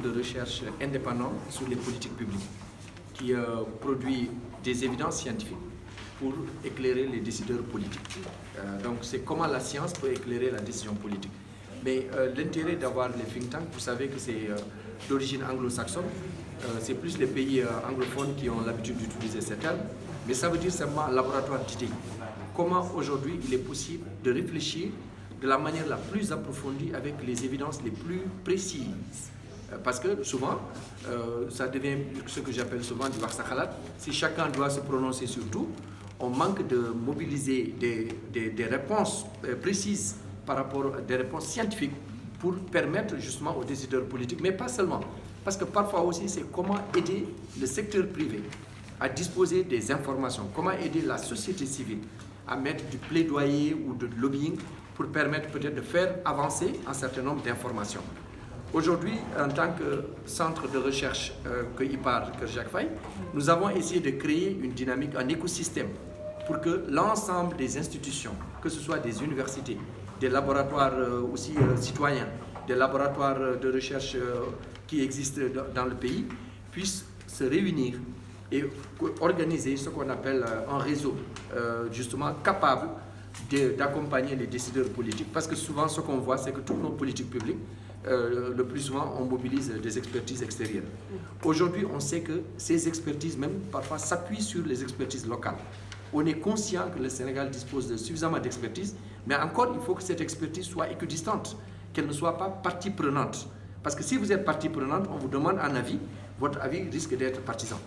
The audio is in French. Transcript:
de recherche indépendant sur les politiques publiques qui produit des évidences scientifiques pour éclairer les décideurs politiques. Donc c'est comment la science peut éclairer la décision politique. Mais l'intérêt d'avoir les think tanks, vous savez que c'est d'origine anglo-saxonne, c'est plus les pays anglophones qui ont l'habitude d'utiliser ces termes, mais ça veut dire seulement laboratoire d'idées. Comment aujourd'hui il est possible de réfléchir de la manière la plus approfondie avec les évidences les plus précises. Parce que souvent, ça devient ce que j'appelle souvent du vaxakhalat. Si chacun doit se prononcer sur tout, on manque de mobiliser des réponses précises par rapport à des réponses scientifiques pour permettre justement aux décideurs politiques, mais pas seulement. Parce que parfois aussi, c'est comment aider le secteur privé à disposer des informations, comment aider la société civile à mettre du plaidoyer ou de lobbying pour permettre peut-être de faire avancer un certain nombre d'informations. Aujourd'hui, en tant que centre de recherche que IPAR, que Jacques Faye, nous avons essayé de créer une dynamique, un écosystème pour que l'ensemble des institutions, que ce soit des universités, des laboratoires aussi citoyens, des laboratoires de recherche qui existent dans le pays, puissent se réunir et organiser ce qu'on appelle un réseau justement capable d'accompagner les décideurs politiques. Parce que souvent, ce qu'on voit, c'est que toutes nos politiques publiques, le plus souvent, on mobilise des expertises extérieures. Aujourd'hui, on sait que ces expertises, même parfois, s'appuient sur les expertises locales. On est conscient que le Sénégal dispose de suffisamment d'expertise, mais encore, il faut que cette expertise soit équidistante, qu'elle ne soit pas partie prenante. Parce que si vous êtes partie prenante, on vous demande un avis, votre avis risque d'être partisan.